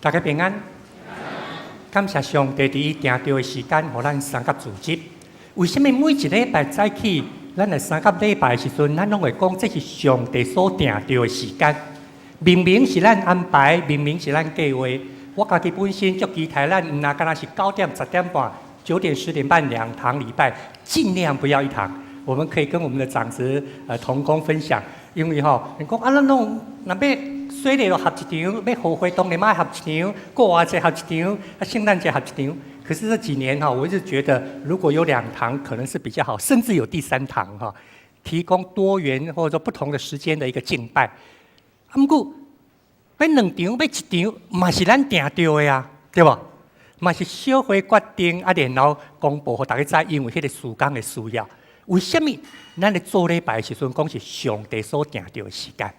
大家平安。感谢上帝伫伊定定的时间，互咱三甲自集。为什么每一礼拜早起，咱来三甲礼拜的时阵，咱拢会讲这是上帝所定定的时间？明明是咱安排，明明是咱计划。我家己本身足期待，咱唔那敢若是9点、10点半、9点、10点半2堂礼拜，尽量不要1堂。我们可以跟我们的长子同工分享，因为你讲咱弄若要水礼就合一场，要后悔当年嘛合一场，过完节合一场，圣诞节合一场。可是这几年我一直觉得如果有2堂可能是比较好，甚至有第3堂提供多元或者说不同的时间的一个敬拜。不过要2场要1场，嘛是咱定着的啊，对吧？嘛是小会决定然后公布给大家知，因为迄个时间的需要。为什么咱咧做礼拜的时阵讲是上帝所定着的时间？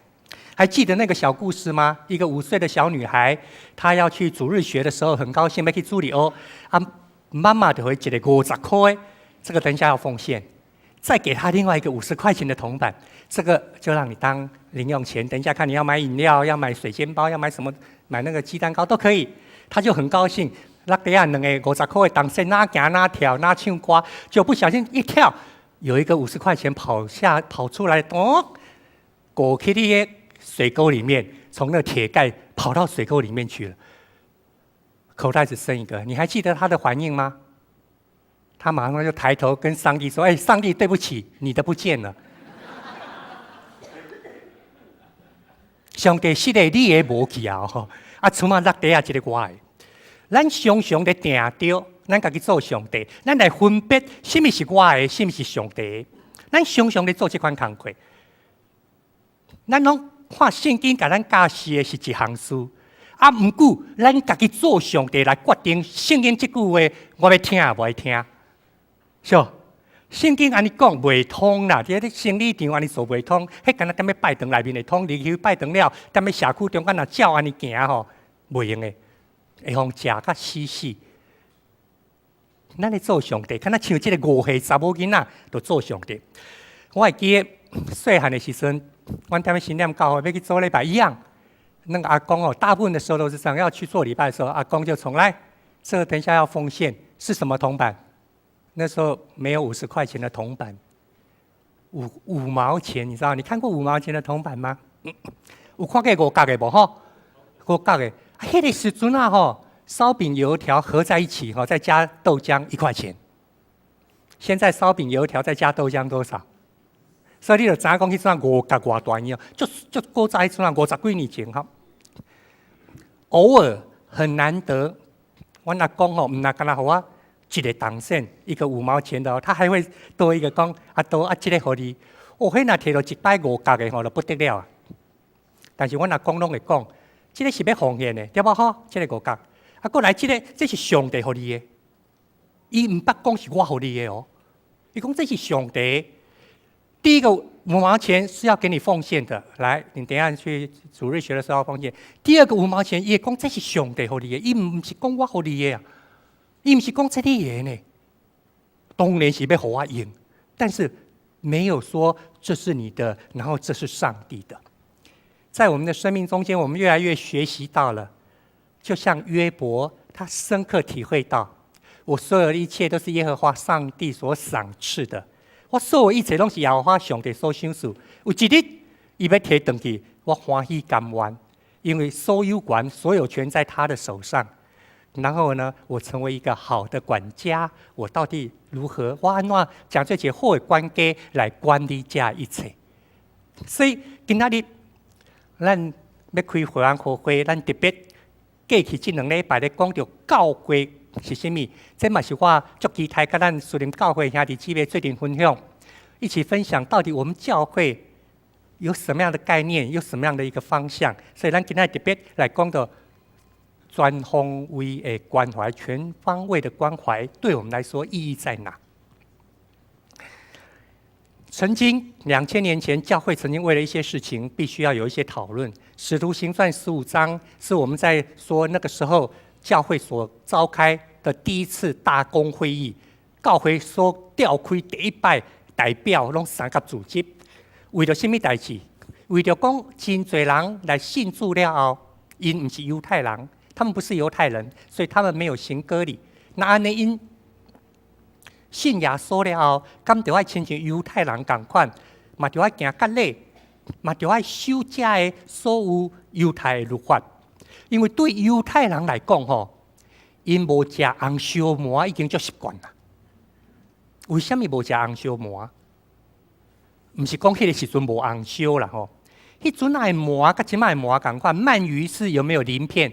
还记得那个小故事吗？一个5岁的小女孩，她要去主日学的时候，很高兴要去主日学，妈妈就会一个50块，这个等一下要奉献，再给她另外一个50块钱的铜板，这个就让你当零用钱。等一下看你要买饮料，要买水煎包，要买什么，买那个鸡蛋糕都可以。她就很高兴，那底下2个50块的当先哪行哪跳哪唱歌，就不小心一跳，有一个50块钱跑出来，过去你的水沟里面，从那铁盖跑到水沟里面去了，口袋只剩一个。你还记得他的反应吗？他马上就抬头跟上帝说：“上帝，对不起，你的不见了。”上帝是的，你的无去啊！出嘛落地下一个我的。咱常常在定着，咱家己做上帝，咱来分别什么是我的，什么是上帝的。咱常常在做这款工作，咱拢看圣经，甲咱教示的是一项事，不过咱家己做上帝来决定圣经这句话，我要听无要听，是吧？圣经安尼讲袂通啦，伫咧生理场安尼做袂通，迄敢若踮咧拜堂内面会通，入去拜堂了，踮咧社区中间若照安尼行袂用的，会互食甲死。咱咧做上帝，敢若像即个5岁查某囡仔，就做上帝。我会记得细汉的时阵。我踮咧新店教会要去做礼拜一样，那个阿公大部分的时候都是这样，要去做礼拜的时候，阿公就从来，这个等一下要奉献是什么铜板？那时候没有50块钱的铜板，5毛钱，你知道？你看过5毛钱的铜板吗？有看过5角的无？5角的，迄个时阵烧饼油条合在一起再加豆浆1块钱。现在烧饼油条再加豆浆多少？所以你就知影讲，迄阵5角偌大样，就古早迄阵50几年前偶尔很难得，阮阿公唔那敢若互我一个铜钿，一个5毛钱的他还会多一个讲这个互你，迄若摕到1摆5角的就不得了啊！但是阮阿公拢会讲，这个是要奉献的，对无这个5角，过来这是上帝互你的，伊唔捌讲是我互你的伊讲这是上帝。第一个5毛钱是要给你奉献的，来，你等一下去主日学的时候要奉献。第二个5毛钱，伊讲这是上帝给你的，伊唔是讲我给你的啊，伊唔是讲这你的呢。当然是要给我用，但是没有说这是你的，然后这是上帝的。在我们的生命中间，我们越来越学习到了，就像约伯，他深刻体会到，我所有的一切都是耶和华上帝所赏赐的。我所有一切拢是耶和华上帝所赏赐，有一日伊要摕回去，我欢喜甘愿，因为所有权、所有权在他的手上。然后呢，我成为一个好的管家，我到底如何？我安怎将这些好的管家来管理这一切？所以今仔日咱要开会安开会，咱特别过去这2礼拜咧讲到教会。是什么？这嘛是我足期待跟咱属灵教会兄弟姊妹最近分享，一起分享到底我们教会有什么样的概念，有什么样的一个方向。所以咱今天特别来讲到全方位的关怀，全方位的关怀对我们来说意义在哪？曾经2000年前，教会曾经为了一些事情，必须要有一些讨论。使徒行传15章是我们在说那个时候。教会所召开的第一次大公会议，教会所召开第一摆代表拢三甲组织，为了什么代志？为了讲真侪人来信主了后，因唔是犹太人，他们不是犹太人，所以他们没有行割礼。那安尼因信耶稣了后，咁就要亲像犹太人同款，嘛就要行割礼，嘛就要守遮的所有犹太的律法。因为对犹太人来讲，因无食红烧麻已经足习惯啦。为什么无食红烧麻？唔是讲迄个时阵无红烧啦吼，迄阵的麻甲即卖麻同款，鳗鱼是有没有鳞片？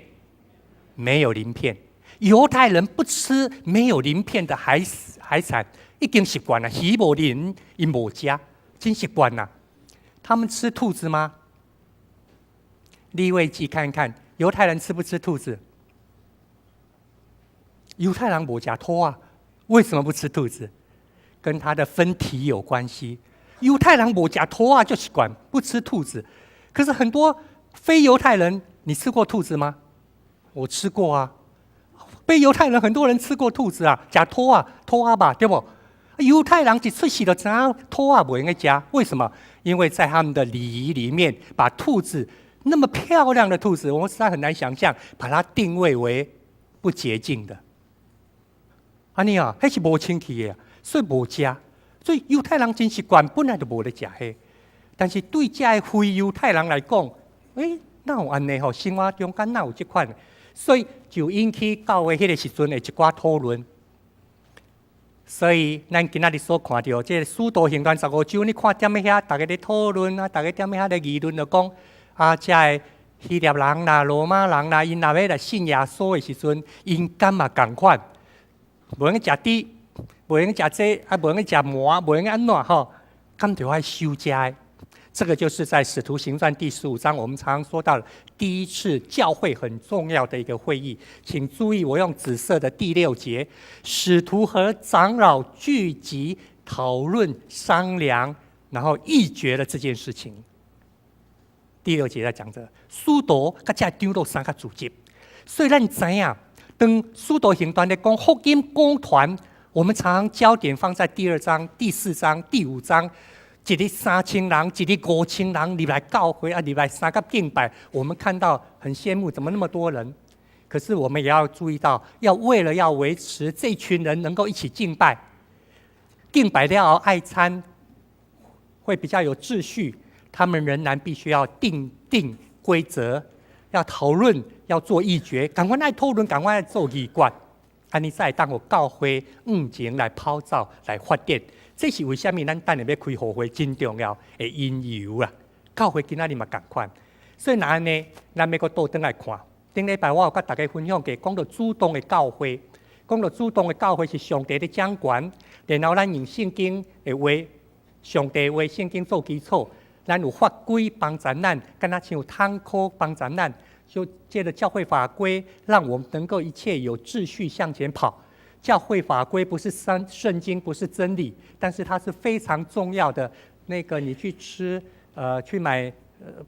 没有鳞片。犹太人不吃没有鳞片的海产，已经习惯了。鱼无鳞，因无食，真习惯啦。他们吃兔子吗？利未记看看，犹太人吃不吃兔子？犹太人无食兔啊，为什么不吃兔子？跟他的分体有关系。犹太人无食兔啊，就习惯不吃兔子。可是很多非犹太人，你吃过兔子吗？我吃过啊。非犹太人很多人吃过兔子啊，食兔啊吧，对不？犹太人一出世就知道兔啊不应该吃，为什么？因为在他们的礼仪里面，把兔子那么漂亮的兔子，我们实在很难想象，把它定位为不洁净的。安尼啊，那是无清气的，所以无食。所以犹太人真习惯，本来就无咧食迄。但是对这的非犹太人来讲，哪有安尼吼？生活中间哪有这款？所以就引起教会迄个时阵的一寡讨论。所以咱今仔日所看到，这使徒行传15章，你看踮遐，大家咧讨论啊，大家踮遐咧议论，就讲这个希腊人啦、罗马人啦，因若要来信耶稣的时阵，因敢嘛共款，无用食猪，无用食这，无用食麻，无用安怎吼？敢就要守遮的。这个就是在《使徒行传》第15章，我们常常说到的第一次教会很重要的一个会议。请注意，我用紫色的第6节，使徒和长老聚集讨论商量，然后议决了这件事情。第6节在讲着，使徒甲这长老三个组织。所以咱知影，当《使徒行传》咧讲福音公团，我们常常焦点放在第2章、第4章、第5章。一日3000人，一日5000人入来教会啊，入来三个敬拜，我们看到很羡慕，怎么那么多人？可是我们也要注意到，为了要维持这群人能够一起敬拜，敬拜了爱餐会比较有秩序，他们仍然必须要定规则，要讨论，要做议决，赶快来讨论，赶快来做议决，安尼才当我教会前来泡澡来发展。这是为什么咱等下要开互会真重要的因由啦。教会今仔日嘛同款，所以那安尼，咱要搁倒转来看。顶礼拜我有甲大家分享过，讲到主动的教会，讲到主动的教会是上帝的掌权，然后咱用圣经的话，上帝的话圣经做基础，咱有法规帮助咱，敢若像汤科帮助咱，就借着教会法规，让我们能够一切有秩序向前跑。教会法规不是圣经，不是真理，但是它是非常重要的。那个你去吃，去买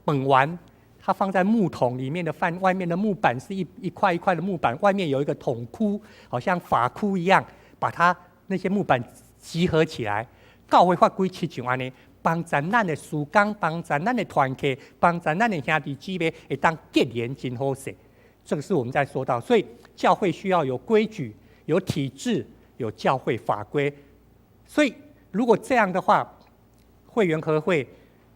本丸，它放在木桶里面的饭，外面的木板是一块一块的木板，外面有一个桶箍，好像法箍一样，把它那些木板集合起来。教会法规是像安尼，帮助咱的事工，帮助咱的团契，帮助咱的兄弟姊妹会当结连真好势。这个是我们在说到，所以教会需要有规矩。有体制，有教会法规，所以如果这样的话，会员和会，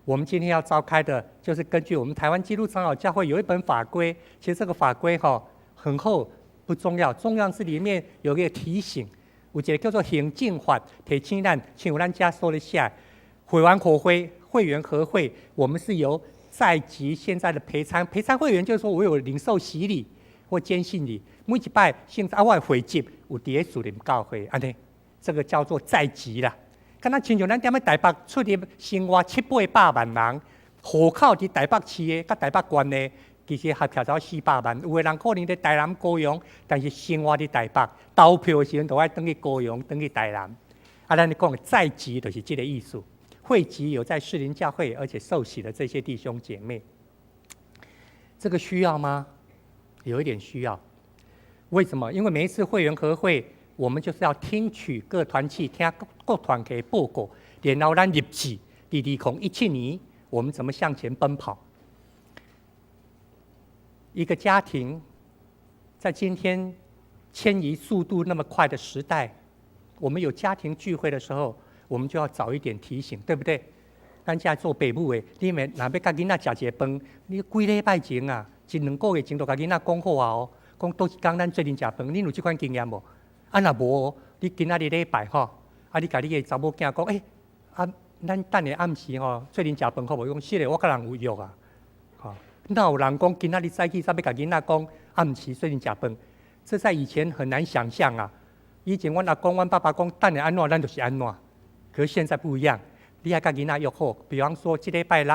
我们今天要召开的，就是根据我们台湾基督长老教会有一本法规，其实这个法规很厚，不重要，重要是里面有一个提醒，有一个叫做行政法，提醒咱，像咱家说了下，会员和会，会员和会，我们是由在籍现在的陪参会员，就是说我有领受洗礼或坚信礼。每一摆现在我会籍有伫咧属灵教会，安尼，这个叫做在籍啦。敢若亲像咱踮咧台北出入生活700-800万人，户口伫台北市的、甲台北县的，其实合起来400万。有的人可能伫台南、高雄，但是生活伫台北，投票的时阵都爱登去高雄、登去台南。咱讲的在籍就是这个意思。会籍有在士林教会，而且受洗的这些弟兄姐妹，这个需要吗？有一点需要。为什么？因为每一次会员和会，我们就是要听取各团契、听各团体报告，然后咱入去2017年，我们怎么向前奔跑？一个家庭在今天迁移速度那么快的时代，我们有家庭聚会的时候，我们就要早一点提醒，对不对？咱家做父母的，你们若要甲囡仔食一个饭，你几礼拜前啊，一两个月前就甲囡仔讲好啊哦，讲倒一天咱做阵食饭，恁有这款经验无？啊，若无，你今仔日礼拜吼，啊，你甲你的查某囝讲，啊，咱等下暗时吼做阵食饭好无？讲是的，我甲人有约啊，吼，哪有人讲今仔日早起才要甲囡仔讲暗时做阵食饭？这在以前很难想象啊。以前阮阿公、阮爸爸讲等下安怎，咱就是安怎。可是现在不一样。你要甲囡仔约好，比方说，这礼拜六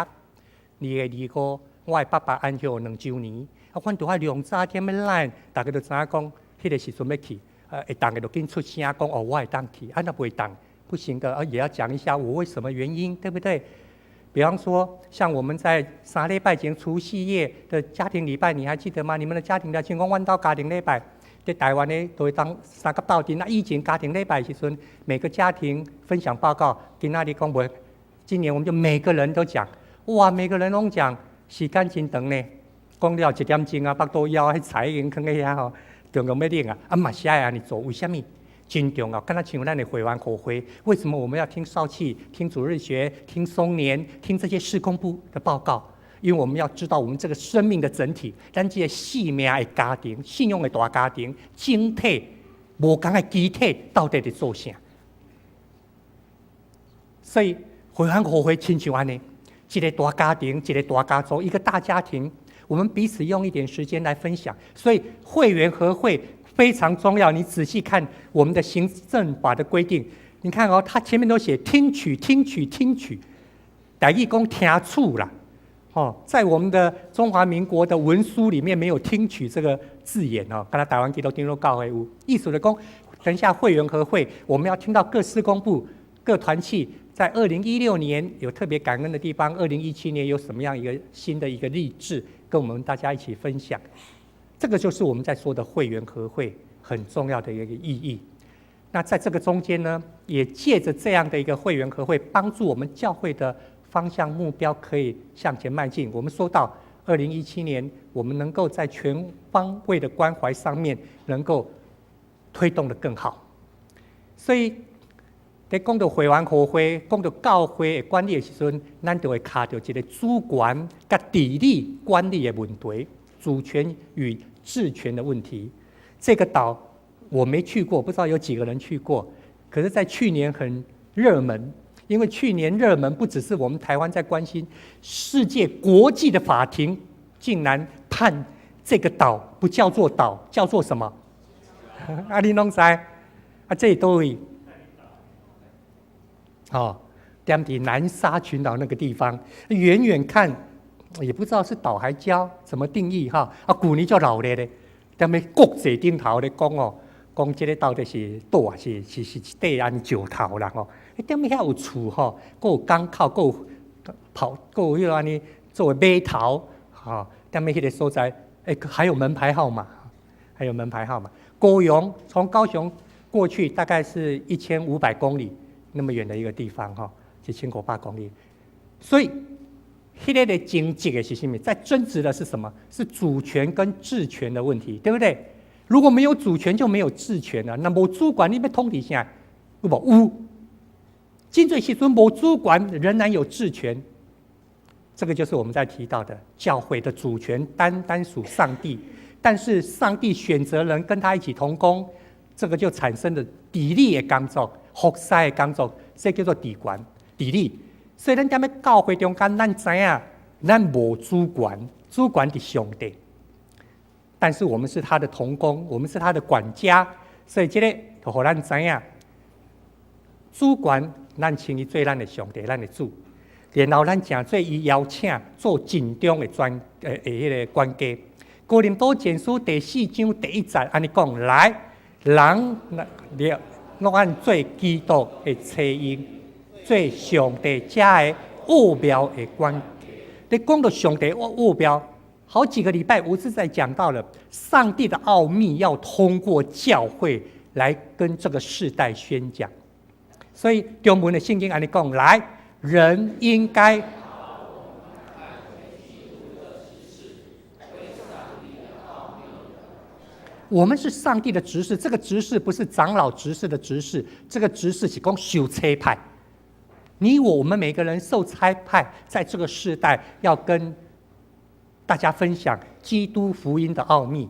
，2月25，我的爸爸安休2周年，啊，阮就要量早点要来，大家就知影讲，迄个时阵要去，会当个就紧出声讲，哦，我会当去，那不会当，不行的，也要讲一下我为什么原因，对不对？比方说，像我们在3礼拜前除夕夜的家庭礼拜，你还记得吗？你们的家庭的情况，阮到家庭礼拜。在台湾呢，都会当3个到底。那以前家庭礼拜时阵，每个家庭分享报告，今仔日讲无。今年我们就每个人都讲，哇，每个人拢讲，时间真长呢。讲了1点钟啊，腹肚枵，迄菜已经放喺遐吼，重要要领啊。啊，嘛是爱安尼做，为什么？真重要。敢若像咱的会员口会，为什么我们要听少气、听主日学、听松年、听这些事工部的报告？因为我们要知道我们这个生命的整体，咱这个性命的家庭、信用的大家庭、整体无同的机体到底在做啥？所以会员互会亲像安尼，一个大家庭、一个大家族、一个大家庭，我们彼此用一点时间来分享。所以会员和会非常重要。你仔细看我们的行政法的规定，你看哦，它前面都写听取、听取、听取，台语讲听处啦。在我们的中华民国的文书里面没有听取这个字眼哦，刚才台湾基督教会有意思的讲，等一下会员和会，我们要听到各施工部、各团契在2016年有特别感恩的地方，2017年有什么样一个新的一个励志，跟我们大家一起分享。这个就是我们在说的会员和会很重要的一个意义。那在这个中间呢，也借着这样的一个会员和会，帮助我们教会的方向目标可以向前迈进。我们说到2017年，我们能够在全方位的关怀上面能够推动得更好。所以在讲到会员和会、讲到教会的管理的时阵，咱就会卡到一个主权跟治理管理的问题，主权与治权的问题。这个岛我没去过，不知道有几个人去过，可是在去年很热门。因为去年热门不只是我们台湾在关心，世界国际的法庭竟然判这个岛不叫做岛，叫做什么？啊，你拢知？啊，这里都会。在南沙群岛那个地方，远远看也不知道是岛还礁，怎么定义哈？啊，旧年就老咧咧，在那国际顶头咧讲哦，讲这个到底是岛啊，是地安石头啦哦。点么遐有厝吼，佫有港口，佫有跑，佫有迄个安尼作为码头，点么迄个所在，还有门牌号码，还有门牌号码。高雄从高雄过去大概是1500公里那么远的一个地方哈，1500公里。所以，迄个的经济的是什么？在争执的是什么？是主权跟治权的问题，对不对？如果没有主权，就没有治权了。那无主管，你要统治啥？有无？有。真正时阵无主管，仍然有治权。这个就是我们在提到的教会的主权单属上帝，但是上帝选择人跟他一起同工，这个就产生了治理的工作、服侍的工作，这叫做治权、治理。所以咱在教会中间，咱知影，咱无主管，主管是上帝，但是我们是他的同工，我们是他的管家，所以这个就让咱知影，主管。咱称伊做咱的上帝，咱的主，然后咱诚做伊邀请做尽忠的迄个管家。哥林多前书第4章第1节安尼讲：来，人拢按做基督的妻因，做上帝家的奥妙的管家。你讲到上帝奥妙，好几个礼拜我是在讲到了上帝的奥秘，要通过教会来跟这个世代宣讲。所以中文的圣经按你讲，来，人应该我们是上帝的执事，这个执事不是长老执事的执事，这个执事是讲受差派。我们每个人受差派，在这个世代要跟大家分享基督福音的奥秘。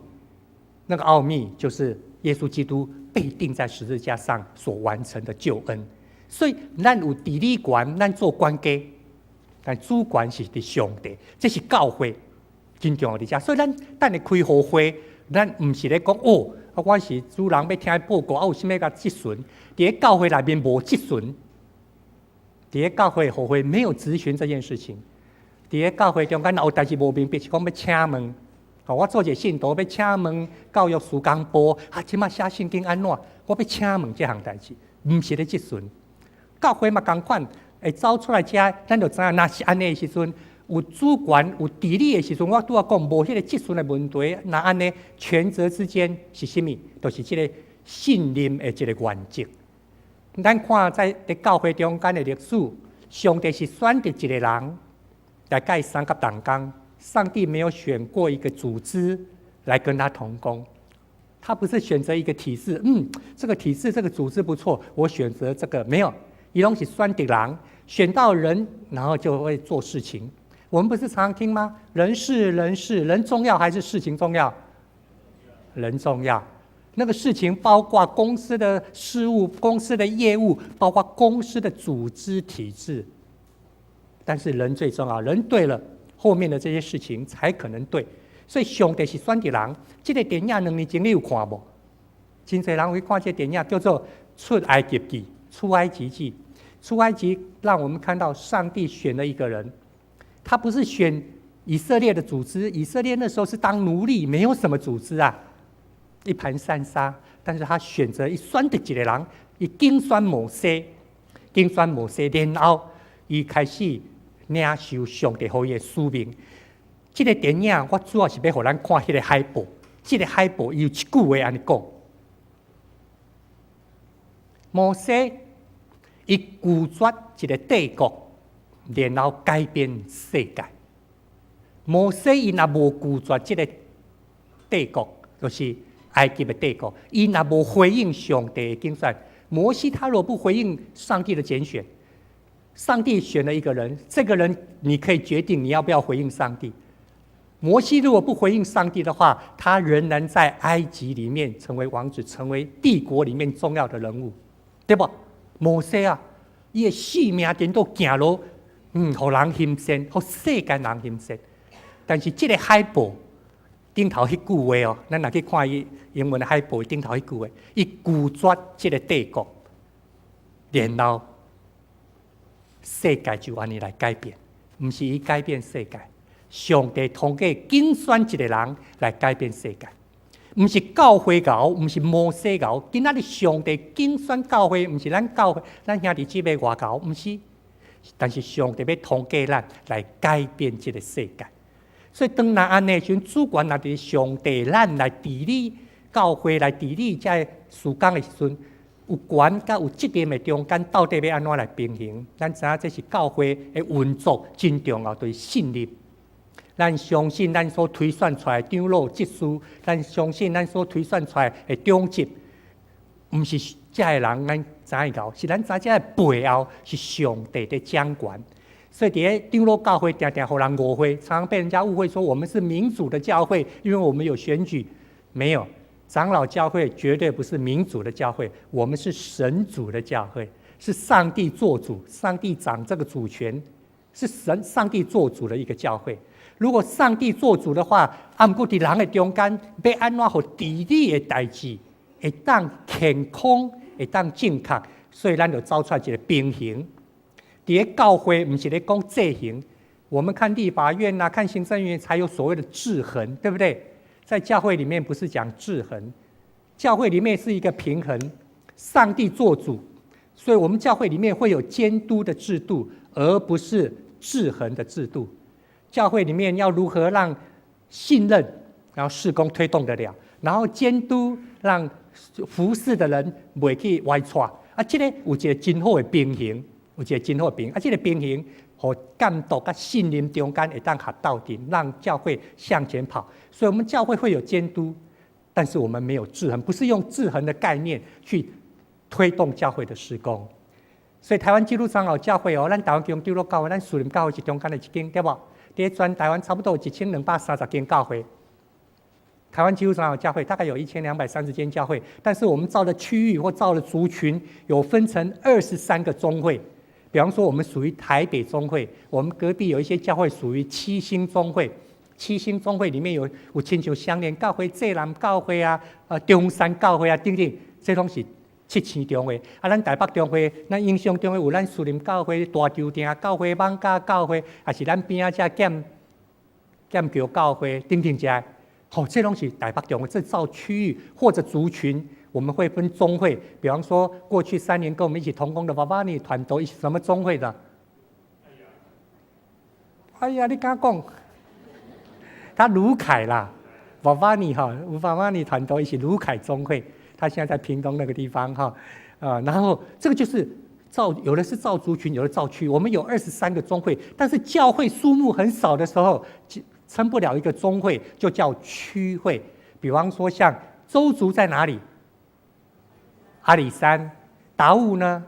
那个奥秘就是耶稣基督被钉在十字架上所完成的救恩。所以，咱有治理权，咱做管家，但主权是伫上帝，这是教会真重要的。所以，咱等下开好会。咱唔是咧讲哦，我是主人要听报告，有啥物甲质询？伫教会内面无质询，伫教会后会没有质询这件事情。伫教会中间有代志无明白，是讲要请问。我做一个信徒要请问教育事工部，即马写圣经安怎？我要请问这项代志，唔是咧质询。教会嘛同款，会走出来遮，咱就知影，若是安尼的时阵。有主权、有治理的时阵，我拄仔讲无迄个质询的问题。那安尼权责之间是什么？就是这个信任的这个原则。咱看在教会中间的历史，上帝是选择一个人来盖三甲同工。上帝没有选过一个组织来跟他同工，他不是选择一个体制。这个体制、这个组织不错，我选择这个没有。伊拢是选择人，选到人，然后就会做事情。我们不是常听吗？人重要还是事情重要？人重要。那个事情包括公司的事务、公司的业务，包括公司的组织体制。但是人最重要，人对了，后面的这些事情才可能对。所以上帝是选择人。这个电影2年前你有看无？真侪人会看这个电影，叫做《出埃及记》。出埃及记，出埃及让我们看到上帝选了一个人。他不是选以色列的组织，以色列那时候是当奴隶，没有什么组织啊，一盘散沙。但是他选择一选择一个人，伊竞选摩西，然后伊开始领受上帝给伊的使命。这个电影我主要是要让咱看迄个海报，这个海报有一句话安尼讲：摩西伊拒绝一个帝国。然后改变世界。摩西伊若无拒绝这个帝国，就是埃及的帝国，伊若无回应上帝的竞选。摩西他若不回应上帝的拣选，上帝选了一个人，这个人你可以决定你要不要回应上帝。摩西如果不回应上帝的话，他仍然在埃及里面成为王子，成为帝国里面重要的人物，对不？摩西啊，伊的性命颠倒行路。互人欣赏，互世间人欣赏。但是这个海报顶头迄句话哦，咱若去看伊英文的海报顶头迄句话，伊拒绝这个帝国，然后世界就安尼来改变，不是伊改变世界，上帝通过竞选一个人来改变世界，不是教会搞，不是摩西搞，今仔日上帝竞选教会，不是咱教会，咱兄弟姊妹外搞，不是。但是上帝要通过咱来改变这个世界，所以当咱安尼时，主权若伫上帝，咱来治理教会，来治理这事工的时阵，有权甲有责任的中间，到底要安怎来平衡？咱知影这是教会的运作真重要，就是信任。咱相信咱所推选出来的长老、执事，咱相信咱所推选出来的长执，不是这个人咱。知道是咱知这背后是上帝的掌权，所以伫咧长老教会常常互人误会，常常被人家误会说我们是民主的教会，因为我们有选举。没有，长老教会绝对不是民主的教会，我们是神主的教会，是上帝做主，上帝掌这个主权，是上帝做主的一个教会。如果上帝做主的话，按过伫人的中间，要安怎互治理的代志会当健康？会当正确，所以咱就找出来一个平衡。伫教会不是咧讲制衡，我们看立法院啊，看行政院才有所谓的制衡，对不对？在教会里面不是讲制衡，教会里面是一个平衡，上帝做主，所以我们教会里面会有监督的制度，而不是制衡的制度。教会里面要如何让信任，然后事工推动得了，然后监督让服侍的人袂去歪错啊！这个有一个真好的平衡，这个平衡和监督跟信任中间会当合到底，让教会向前跑。所以，我们教会会有监督，但是我们没有制衡，不是用制衡的概念去推动教会的事工。所以台湾基督长老教会咱台湾基督教会，咱树林教会是中间的一间，对不？在全台湾差不多有1230间教会。台湾基督长老教会大概有1230间教会，但是我们造的区域或造的族群有分成23个宗会。比方说，我们属于台北宗会，我们隔壁有一些教会属于七星宗会。七星宗会里面有亲像相连教会、济南教会啊、中山教会啊等等，这拢是7星宗会。咱台北宗会、咱英雄宗会有咱树林教会、大洲埕教会、艋舺教会，还是咱边仔这剑桥教会等等这。这拢是台北宗会，这造区域或者族群，我们会分宗会。比方说，过去3年跟我们一起同工的娃娃尼团都什么宗会的？哎呀，你敢讲？他卢凯啦，娃娃尼团都一起卢凯宗会，他现在在屏东那个地方然后这个就是有的是造族群，有的造区。我们有23个宗会，但是教会数目很少的时候，撑不了一个宗会，就叫区会。比方说像邹族在哪里？阿里山。达悟呢？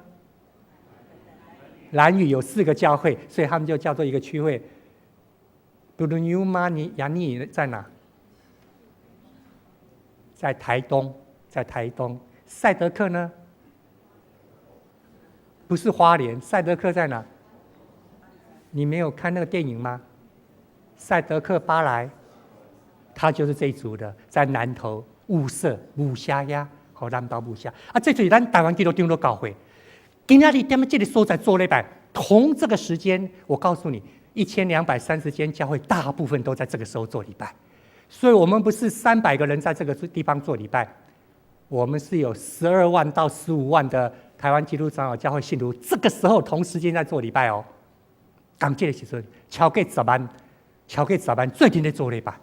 兰屿有4个教会，所以他们就叫做一个区会。布鲁纽马尼亚尼在哪？在台东，赛德克呢？不是花莲，赛德克在哪？你没有看那个电影吗？赛德克巴莱，他就是这一族的，在南投雾社武虾呀，南投武虾这就是咱台湾基督长老教会。今天你踮在这个所在做礼拜，同这个时间，我告诉你。1230间教会，大部分都在这个时候做礼拜，所以我们不是300个人在这个地方做礼拜，我们是有12万到15万的台湾基督长老教会信徒，这个时候同时间在做礼拜哦。刚这个时候，超过10万，最近在做礼拜。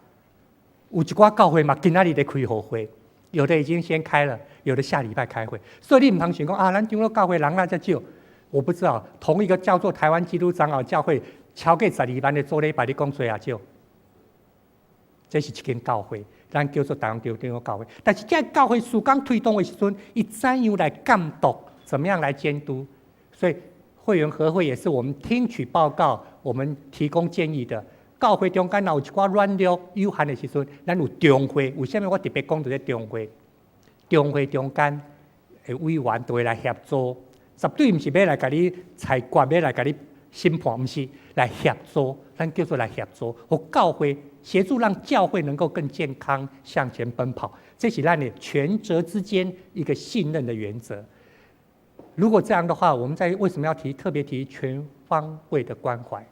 有一寡教会嘛，今仔日在开互会，有的已经先开了，有的下礼拜开会，所以你唔通想讲咱长老教会人那才少，我不知道，同一个叫做台湾基督长老教会。超过12万的做礼拜，你讲多也少。这是一间教会，咱叫做台湾基督长老教会。但是这教会事工推动的时阵，伊怎样来监督？怎么样来监督？所以会员和会也是我们听取报告，我们提供建议的。教会中间有一寡软弱有限的时阵，咱有中会。为什么我特别讲到这中会？中会中间的委员都会来协助，绝对不是要来给你裁决，要来给你审判，不是。来协助，咱叫做来协助，和教会协助，让教会能够更健康向前奔跑。这是咱的权责之间一个信任的原则。如果这样的话，我们为什么要特别提全方位的关怀？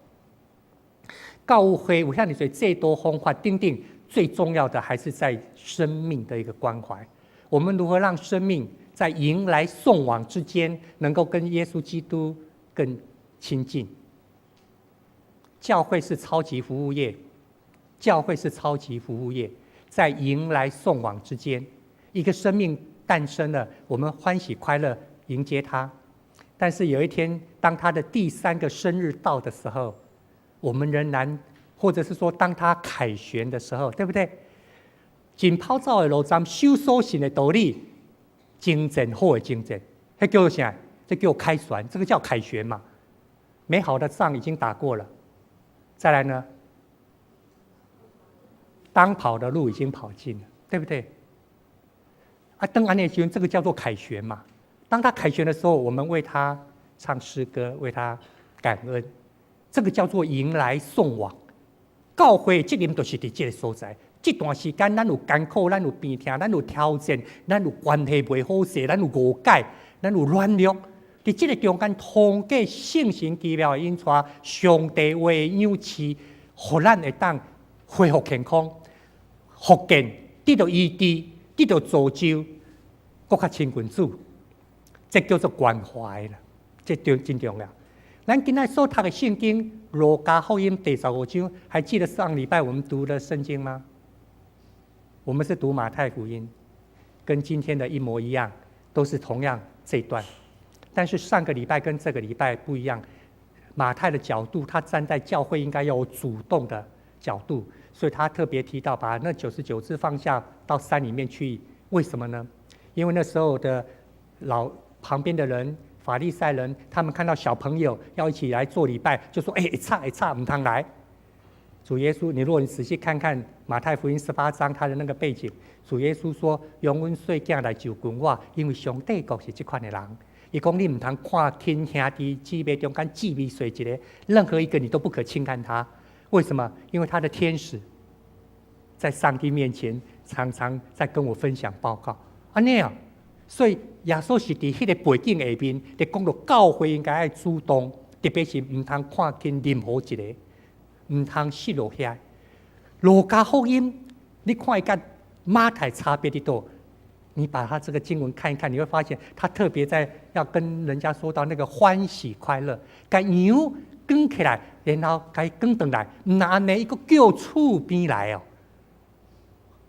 教会有像你说最多方法定定，最重要的还是在生命的一个关怀。我们如何让生命在迎来送往之间，能够跟耶稣基督更亲近？教会是超级服务业，在迎来送往之间，一个生命诞生了，我们欢喜快乐迎接他。但是有一天，当他的第3个生日到的时候，我们仍然，或者是说，当他凯旋的时候，对不对？真跑走的路站，守所信的道理，精神好的精神，那叫啥？这叫开旋，这个叫凯旋嘛。美好的仗已经打过了。再来呢，当跑的路已经跑尽了，对不对？当安内基这个叫做凯旋嘛。当他凯旋的时候，我们为他唱诗歌，为他感恩，这个叫做迎来送往。教会责任就是在这个所在。这段时间，咱有艰苦，咱有病痛，咱有挑战，咱有关系不好势，咱有误解，咱有软弱。在这个中间，通过圣神奇妙的引带，上帝话的养赐，让咱会当恢复健康、复健，得到医治，得到造就，更较亲近主。这叫做关怀了，这真重要。咱今天所读的圣经《路加福音》第15章，还记得上礼拜我们读的圣经吗？我们是读马太福音，跟今天的一模一样，都是同样这一段。但是上个礼拜跟这个礼拜不一样，马太的角度，他站在教会应该要有主动的角度，所以他特别提到把那99只放下到山里面去。为什么呢？因为那时候的旁边的人，法利赛人，他们看到小朋友要一起来做礼拜，就说：“差，唔通来。”主耶稣，如果你仔细看看马太福音18章他的那个背景，主耶稣说：“用阮细囝来就近我，因为上帝国是这款的人。”伊讲你唔通看亲兄弟姊妹中间忌避谁一个，任何一个你都不可轻看他。为什么？因为他的天使在上帝面前常常在跟我分享报告。安尼啊，所以耶稣是伫迄个背景下面，在讲到教会应该爱主动，特别是唔通看见任何一个。唔通失落下，路加福音，你看一跟马太差别的多。你把他这个经文看一看，你会发现他特别在要跟人家说到那个欢喜快乐，把羊卷起来，然后把卷回来，唔那安尼一个叫厝边来哦。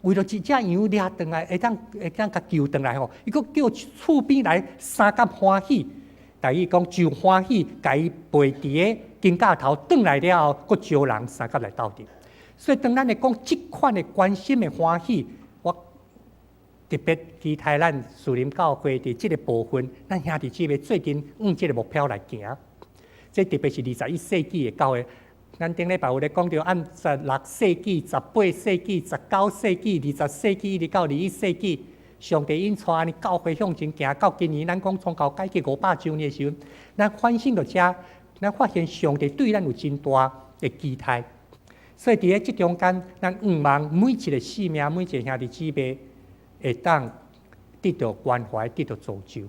为了一只羊抓回来，会当甲救回来吼，一个叫厝边来，三甲欢喜。但伊讲就欢喜，甲伊背伫个金架头转来了后，佫招人三甲来斗阵。所以当咱来讲即款的关心的欢喜，我特别期待咱树林教会伫即个部分，咱兄弟姊妹最近即个目标来行。这特别是21世纪的教会，咱顶礼拜有咧讲到按16世纪、18世纪、19世纪、20世纪一直到21世纪。上帝因带你教会向前行，到今年咱讲宗教改革500周年的时候，咱反省到遮，咱发现上帝对咱有真大的期待。所以伫咧即中间，咱望每一个性命、每一个兄弟姊妹会当得到关怀、得到造就。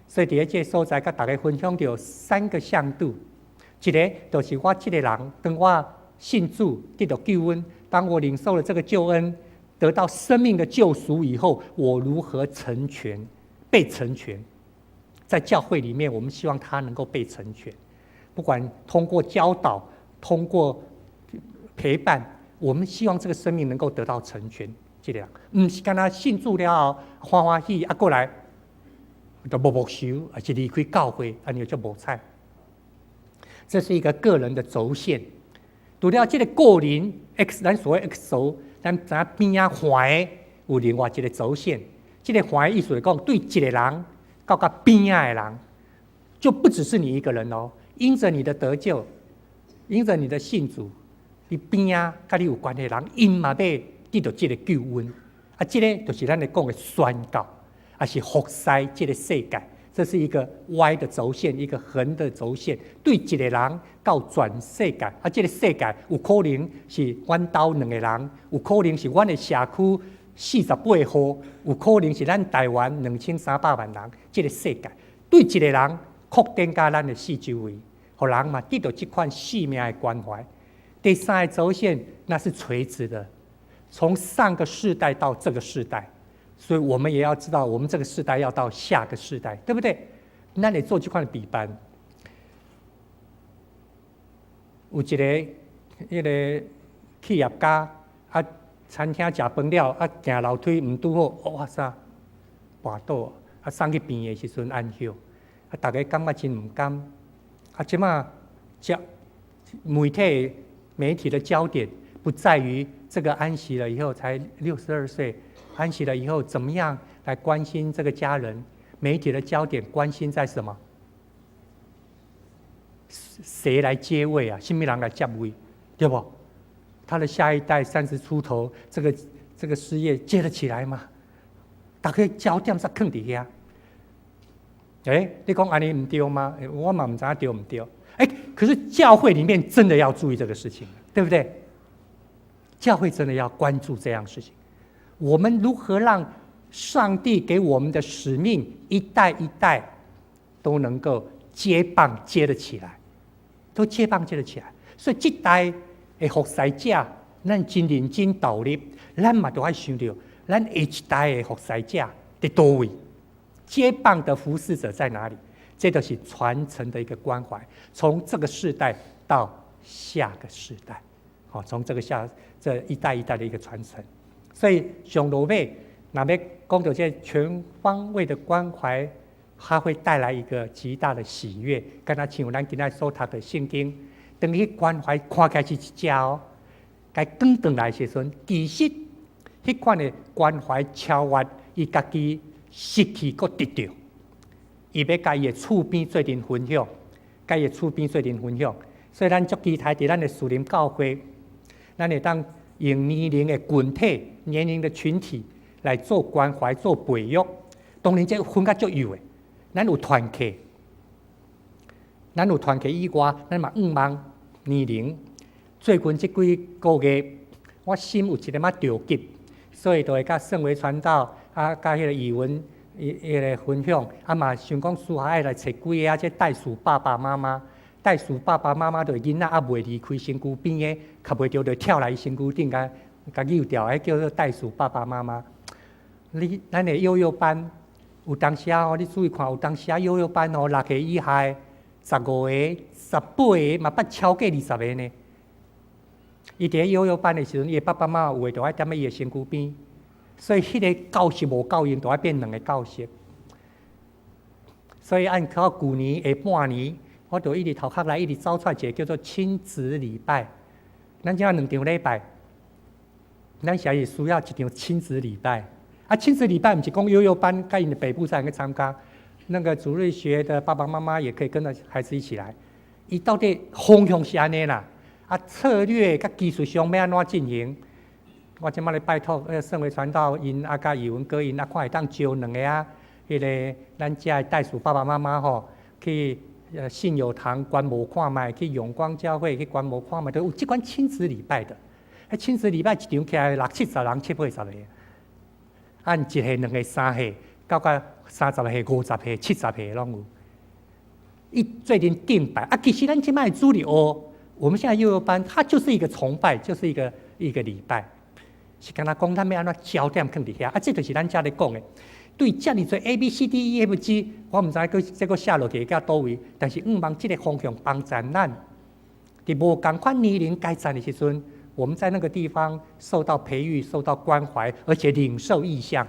所以伫咧即个所在，甲大家分享到3个向度，一个就是我即个人，当我信主得到救恩，当我领受了这个救恩。得到生命的救赎以后，我如何成全、被成全？在教会里面，我们希望他能够被成全，不管通过教导、通过陪伴，我们希望这个生命能够得到成全。这样，不是跟他信主了后欢喜过来就无修，而是离开教会，安尼就无彩。这是一个个人的轴线。除了这个个人 X， 咱所谓 X 轴。咱知影边仔环有另外一个轴线，这个环意思来讲，对一个人到甲边仔的人，就不只是你一个人哦。因着你的得救，因着你的信主，你边仔甲你有关系的人，因嘛要得到这个救恩。这个就是咱来讲的宣告，是服侍这个世界。这是一个 Y 的轴线，一个横的轴线，对一个人到全世界。这个世界有可能是阮兜2个人，有可能是阮的社区48户，有可能是咱台湾2300万人。这个世界对一个人扩展到咱的四周围，互人嘛得到这款生命的关怀。第3个轴线那是垂直的，从上个世代到这个世代。所以我们也要知道，我们这个世代要到下个世代，对不对？那你做这块的比班，有一个企业家餐厅食饭了行楼梯唔拄好，哇塞，滑倒送去病的时阵安休，大家感觉真唔甘。即马媒体的焦点不在于这个安息了以后才62岁。安息了以后，怎么样来关心这个家人？媒体的焦点关心在什么？谁来接位啊？什么人来接位？对不？他的下一代30出头，这个事业接得起来吗？大家焦点是放伫遐。你讲安尼唔对吗？我嘛唔知对唔对。可是教会里面真的要注意这个事情，对不对？教会真的要关注这样的事情。我们如何让上帝给我们的使命一代一代都能够接棒接得起来，都接棒接得起来？所以这代的服侍者，咱真认真投入，咱嘛都要想到，咱下一代的服侍者在多位，接棒的服侍者在哪里？这就是传承的一个关怀，从这个世代到下个世代，从这一代一代的一个传承。所以上落尾，若要讲到这全方位的关怀，它会带来一个极大的喜悦。跟他像咱今仔所读的圣经，等于关怀看起来是一只哦，该转转来时阵，其实迄款的关怀超越伊家己失去搁得到，伊要甲伊的厝边做阵分享，甲伊的厝边做阵分享。所以咱足期待伫咱的属灵教会，咱会当用年龄的群体、年龄的群体来做关怀、做培育。当然，这分较足有的，咱有团契，咱有团契以外，咱嘛望年龄。最近这几个月，我心有一点仔着急，所以就会甲圣维传道甲迄个语文迄个分享，嘛想讲私下爱来找几个这袋鼠爸爸妈妈。袋鼠爸爸妈妈对囡仔未离开身躯边的，较袂着就跳来身躯顶甲扭掉，迄叫做袋鼠爸爸妈妈。咱的幼幼班有当时你注意看，有当时幼幼班6个以下，15个、18个嘛，捌超过20个呢。伊伫幼幼班的时阵，伊的爸爸妈妈有诶，就爱踮在伊的身躯边，所以迄个教室无够用，就爱变2个教室。所以按到旧年下半年。我就一直头壳来，一直走出来一个叫做亲子礼拜。咱只要2场礼拜，咱现在也需要1场亲子礼拜。亲子礼拜不是讲幼幼班，该因的北部才能参加。那个主日学的爸爸妈妈也可以跟着孩子一起来。伊到底方向是安尼啦？策略甲技术上要安怎进行？我即摆咧拜托圣维传道因甲语文哥因看会当招2个迄个咱遮袋鼠爸爸妈妈吼去。信友堂观摩看卖，去永光教会去观摩看卖，都有即款亲子礼拜的。亲子礼拜1场起来60-70人、70-80个，按1岁、2岁、3岁，到30岁、50岁、70岁拢有。伊最近定摆其实咱即摆主日我们现在幼幼班，它就是一个崇拜，就是一个礼拜，是跟他讲咱要安怎焦点放伫遐，这就是咱遮咧讲的。对遮尔多 ABCDEFG， 我唔知这个写落去到倒位，但是望这个方向帮助咱，伫无同款年龄该站的时阵，我们在那个地方受到培育、受到关怀，而且领受意向，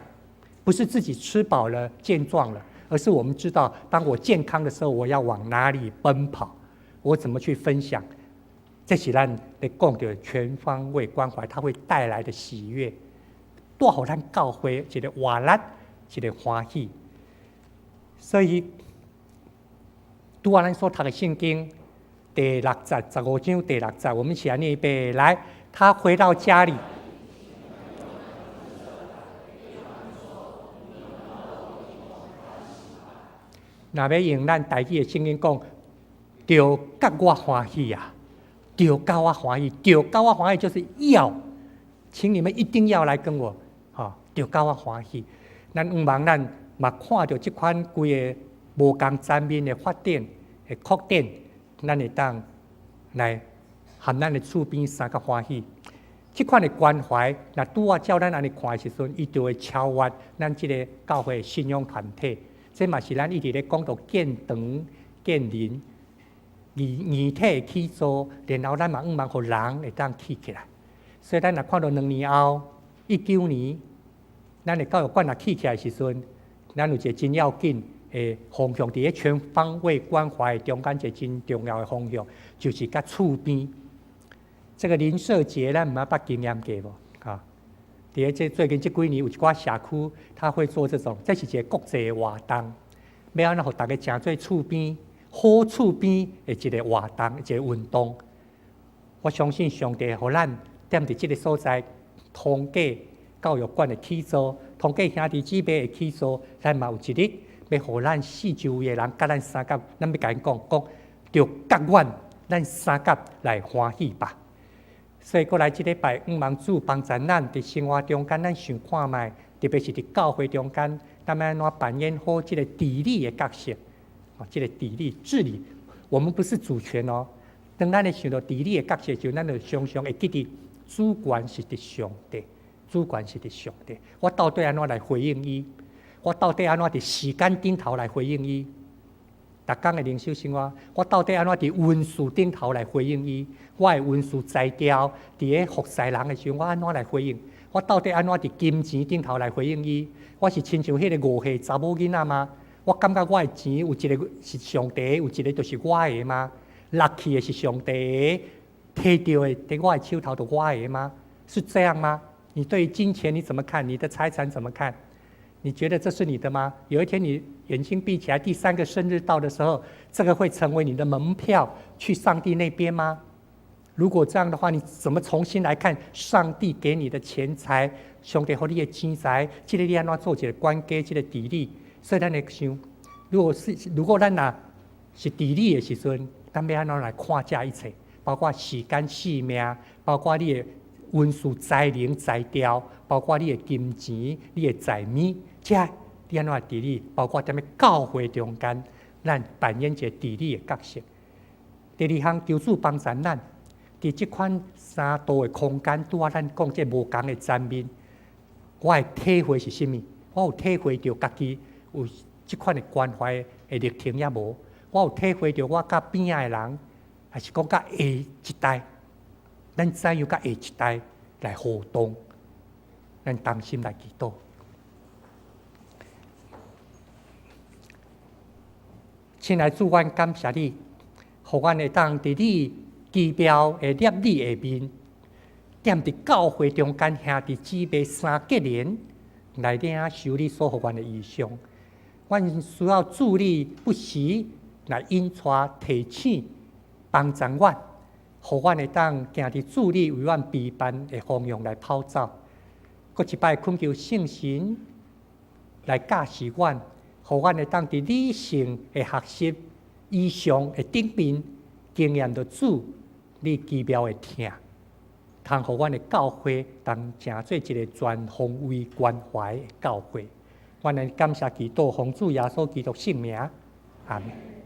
不是自己吃饱了、健壮了，而是我们知道，当我健康的时候，我要往哪里奔跑，我怎么去分享，这是咱咧讲的全方位关怀，它会带来的喜悦，带互咱教会一个活力。一个欢喜，所以拄仔咱所读的圣经第15章第6节，我们一起来念一遍。来，他回到家里，若要用咱台语的圣经讲，着甲我欢喜啊！着甲我欢喜，着甲我欢喜就是要，请你们一定要来跟我，着甲我欢喜。咱望咱嘛看到即款规个无共层面的发展的扩展，咱会当来含咱的厝边三个欢喜。即款的关怀，若拄啊照咱安尼看的时阵，伊就会超越咱即个教会信仰团体。这嘛是咱一直咧讲到建堂、建人、义体起造，然后咱嘛望互人会当起起来。所以咱若看到2年后，19年。咱的教育馆若起起来的时阵，咱有一个真要紧的方向，伫咧全方位关怀中间一个真重要的方向，就是甲厝边。这个邻舍节，咱毋捌捌经验过无？伫咧最近这几年有一寡社区，他会做这种，这是一个国际的活动，要安怎互大家诚做厝边好厝边的一个活动，一个运动。我相信上帝互咱踮伫这个所在，通过。教育馆的起造，通过兄弟姊妹的起造，咱嘛有一日要互咱四周围的人，甲咱三甲，咱要甲因讲，着甲阮咱三甲来欢喜吧。所以过来即礼拜，望主帮助咱伫生活中间，咱想看卖，特别是伫教会中间，咱要安怎扮演好即个治理的角色。即个治理，我们不是主权哦。当咱咧想到治理的角色，就咱就常常会记得主权是伫上帝。主权是伫上帝，我到底安怎来回应伊？我到底安怎伫时间顶头来回应伊？逐工的灵修生活，我到底安怎伫温书顶头来回应伊？我的温书材料伫咧服侍人的时候，我安怎来回应？我到底安怎伫金钱顶头来回应伊？我是亲像迄个5岁查某囡仔吗？我感觉我的钱有一个是上帝，有一个就是我的吗？落去的是上帝的，摕到的在我的手头的我的吗？是这样吗？你对金钱你怎么看？你的财产怎么看？你觉得这是你的吗？有一天你眼睛闭起来，第3个生日到的时候，这个会成为你的门票去上帝那边吗？如果这样的话，你怎么重新来看上帝给你的钱财？上帝给你的钱财，这个你要怎做一个管家，这个治理？所以咱会想，如果咱是治理的时阵，咱要安怎来看这一切？包括时间、性命，包括你的文书、才能、才调，包括你的金钱、你的财米，这你安怎治理？包括在教会中间，咱扮演一个治理的角色。第2项，求主帮助咱，在这款3度的空间，拄啊，咱讲这无同的层面，我的体会是什么？我有体会到家己有这款的关怀的热情也无？我有体会到我甲边仔的人，还是讲甲下一代，咱怎样甲下一代来互动？咱同心来祈祷。亲爱的主，阮感谢你，互阮会当伫你奇妙的念你下面，踮伫教会中间兄弟姊妹3结连来领受你所互阮的意象。阮需要助力不时来引带提醒帮助阮，互阮会当行伫助力为阮陪伴的方向来跑走。搁一摆恳求圣神来教示阮，互阮会当伫理性的学习以上的顶面经验着主你奇妙的听，通互阮的教会当成做一个全方位关怀的教会。阮来感谢祈祷，奉主耶稣基督圣名，阿们。